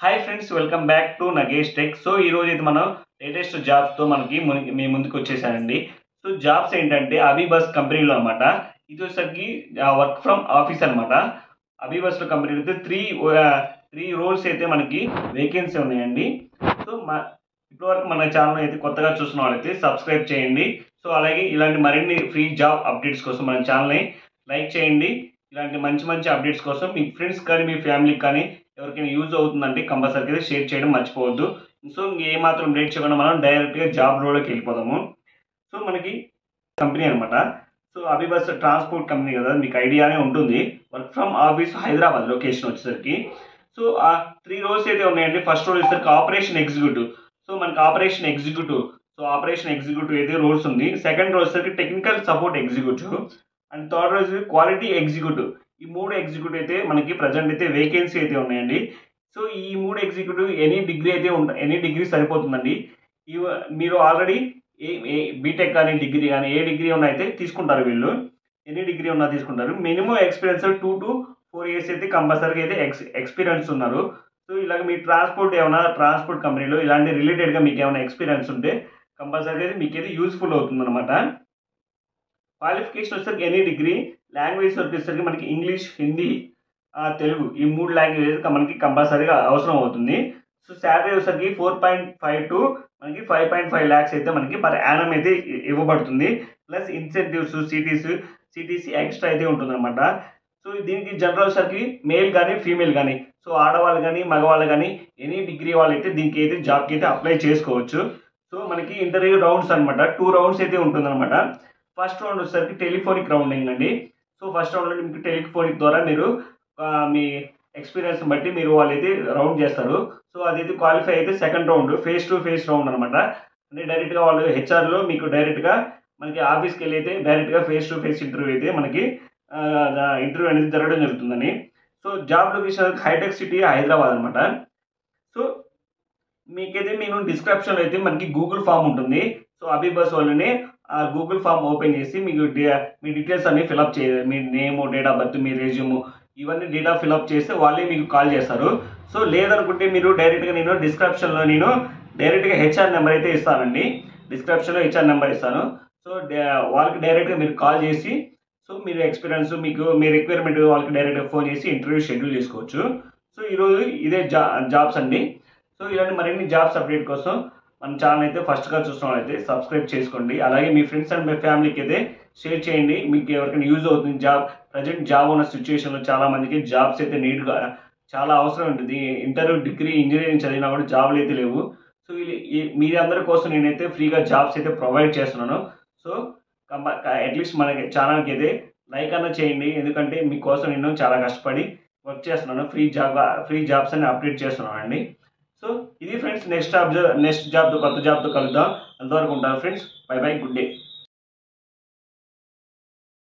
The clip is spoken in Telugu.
Hi friends, welcome back to Nagesh tech. So ఈ రోజు అయితే మనం లేటెస్ట్ జాబ్స్ తో మీ ముందుకు వచ్చేసానండి. సో జాబ్స్ ఏంటంటే అబీబస్ కంపెనీలో అనమాట. ఇది వచ్చేసరికి వర్క్ ఫ్రమ్ ఆఫీస్ అనమాట. అబీబస్ లో కంపెనీలో అయితే త్రీ రోల్స్ అయితే మనకి వేకెన్సీ ఉన్నాయండి. సో ఇప్పటివరకు మన ఛానల్ అయితే కొత్తగా చూసిన వాళ్ళైతే సబ్స్క్రైబ్ చేయండి. సో అలాగే ఇలాంటి మరిన్ని ఫ్రీ జాబ్ అప్డేట్స్ కోసం మన ఛానల్ని లైక్ చేయండి. ఇలాంటి మంచి మంచి అప్డేట్స్ కోసం మీ ఫ్రెండ్స్ కానీ మీ ఫ్యామిలీకి కానీ ఎవరికైనా యూజ్ అవుతుందంటే కంపల్సరీగా షేర్ చేయడం మర్చిపోవద్దు. సో ఏ మాత్రం లేట్ చేయకుండా మనం డైరెక్ట్గా జాబ్ రోల్లోకి వెళ్ళిపోదాము. సో మనకి కంపెనీ అనమాట. సో అబీబస్ ట్రాన్స్పోర్ట్ కంపెనీ కదా, మీకు ఐడియానే ఉంటుంది. Work from office Hyderabad location వచ్చేసరికి. సో ఆ త్రీ రోల్స్ అయితే ఉన్నాయండి. ఫస్ట్ రోల్ వచ్చేసరికి ఆపరేషన్ ఎగ్జిక్యూటివ్. సో మనకి ఆపరేషన్ ఎగ్జిక్యూటివ్ అయితే రోల్స్ ఉంది. సెకండ్ రోల్ వచ్చేసరికి technical support executive and third రోజు క్వాలిటీ ఎగ్జిక్యూటివ్. ఈ మూడు ఎగ్జిక్యూటివ్ అయితే మనకి ప్రజెంట్ అయితే వేకెన్సీ అయితే ఉన్నాయండి. సో ఈ మూడు ఎగ్జిక్యూటివ్ ఎనీ డిగ్రీ సరిపోతుందండి. మీరు ఆల్రెడీ బీటెక్ కానీ డిగ్రీ కానీ ఏ డిగ్రీ ఉన్నా అయితే తీసుకుంటారు వీళ్ళు. ఎనీ డిగ్రీ ఉన్నా తీసుకుంటారు. మినిమం ఎక్స్పీరియన్స్ 2 to 4 years అయితే కంపల్సరీగా అయితే ఎక్స్పీరియన్స్ ఉన్నారు. సో ఇలాగ మీ ట్రాన్స్పోర్ట్ కంపెనీలో ఇలాంటి రిలేటెడ్గా మీకు ఏమైనా ఎక్స్పీరియన్స్ ఉంటే కంపల్సరీగా అయితే మీకు అయితే యూస్ఫుల్ అవుతుంది అనమాట. క్వాలిఫికేషన్ వచ్చేసరికి ఎనీ డిగ్రీ. లాంగ్వేజ్ వచ్చేసరికి మనకి ఇంగ్లీష్, హిందీ, తెలుగు ఈ మూడు లాంగ్వేజెస్ మనకి కంపల్సరీగా అవసరం అవుతుంది. సో శాలరీ వచ్చేసరికి 4.5 to మనకి 5.5 lakhs అయితే మనకి పర్ యానం అయితే ఇవ్వబడుతుంది. ప్లస్ ఇన్సెంటివ్స్, సిటీసీ ఎక్స్ట్రా అయితే ఉంటుంది అనమాట. సో దీనికి జనరల్ వచ్చేసరికి మేల్ కానీ ఫీమేల్ కానీ, సో ఆడవాళ్ళు కానీ మగవాళ్ళు కానీ ఎనీ డిగ్రీ వాళ్ళు అయితే దీనికి అయితే జాబ్కి అయితే అప్లై చేసుకోవచ్చు. సో మనకి ఇంటర్వ్యూ రౌండ్స్ అనమాట 2 rounds అయితే ఉంటుంది అనమాట. ఫస్ట్ రౌండ్ వచ్చేసరికి టెలిఫోనిక్ రౌండింగ్ అండి. సో ఫస్ట్ రౌండ్లో మీకు టెలిఫోనిక్ ద్వారా మీరు మీ ఎక్స్పీరియన్స్ బట్టి మీరు వాళ్ళైతే రౌండ్ చేస్తారు. సో అదైతే క్వాలిఫై అయితే second round face to face round అనమాట. అంటే డైరెక్ట్గా వాళ్ళు హెచ్ఆర్లో మీకు డైరెక్ట్గా మనకి ఆఫీస్కి వెళ్ళి అయితే డైరెక్ట్గా ఫేస్ టు ఫేస్ ఇంటర్వ్యూ అయితే మనకి ఇంటర్వ్యూ అనేది జరగడం జరుగుతుందని. సో జాబ్ లొకేషన్ హైటెక్ సిటీ హైదరాబాద్ అనమాట. సో మీకైతే నేను డిస్క్రిప్షన్లో అయితే మనకి గూగుల్ ఫామ్ ఉంటుంది. సో అబీబస్ వాళ్ళని ఆ గూగుల్ ఫామ్ ఓపెన్ చేసి మీకు మీ డీటెయిల్స్ అన్ని ఫిలప్ చేయాలి. మీ నేమ్, డేట్ ఆఫ్ బర్త్, మీ రెజ్యూమ్ ఇవన్నీ డేటా ఫిలప్ చేస్తే వాళ్ళే మీకు కాల్ చేస్తారు. సో లేదనుకుంటే మీరు డైరెక్ట్గా డిస్క్రిప్షన్లో డైరెక్ట్గా హెచ్ఆర్ నెంబర్ అయితే ఇస్తానండి. డిస్క్రిప్షన్లో హెచ్ఆర్ నెంబర్ ఇస్తాను. సో వాళ్ళకి డైరెక్ట్గా మీరు కాల్ చేసి సో మీరు ఎక్స్పీరియన్స్ మీ రిక్వైర్మెంట్ వాళ్ళకి డైరెక్ట్గా ఫోన్ చేసి ఇంటర్వ్యూ షెడ్యూల్ చేసుకోవచ్చు. సో ఈరోజు ఇదే జాబ్స్ అండి. సో ఇలాంటి మరిన్ని జాబ్స్ అప్డేట్ కోసం మన ఛానల్ అయితే ఫస్ట్గా చూసిన వాళ్ళైతే సబ్స్క్రైబ్ చేసుకోండి. అలాగే మీ ఫ్రెండ్స్ అండ్ మీ ఫ్యామిలీకి అయితే షేర్ చేయండి. మీకు ఎవరికైనా యూజ్ అవుతుంది. ప్రజెంట్ జాబ్ ఉన్న సిచ్యువేషన్లో చాలా మందికి జాబ్స్ అయితే నీట్గా చాలా అవసరం ఉంటుంది. ఇంటర్, డిగ్రీ, ఇంజనీరింగ్ చదివినా కూడా జాబ్లు అయితే లేవు. సో మీ అందరి కోసం నేనైతే ఫ్రీగా జాబ్స్ అయితే ప్రొవైడ్ చేస్తున్నాను. సో అట్లీస్ట్ మనకి ఛానల్కి అయితే లైక్ అన్న చేయండి. ఎందుకంటే మీకోసం నేను చాలా కష్టపడి వర్క్ చేస్తున్నాను. ఫ్రీ జాబ్స్ అని అప్డేట్ చేస్తున్నాను అండి. సో ఇది ఫ్రెండ్స్, నెక్స్ట్ జాబ్తో కొత్త జాబ్తో కలుద్దాం. అంతవరకు ఉంటాను friends. By by, good day.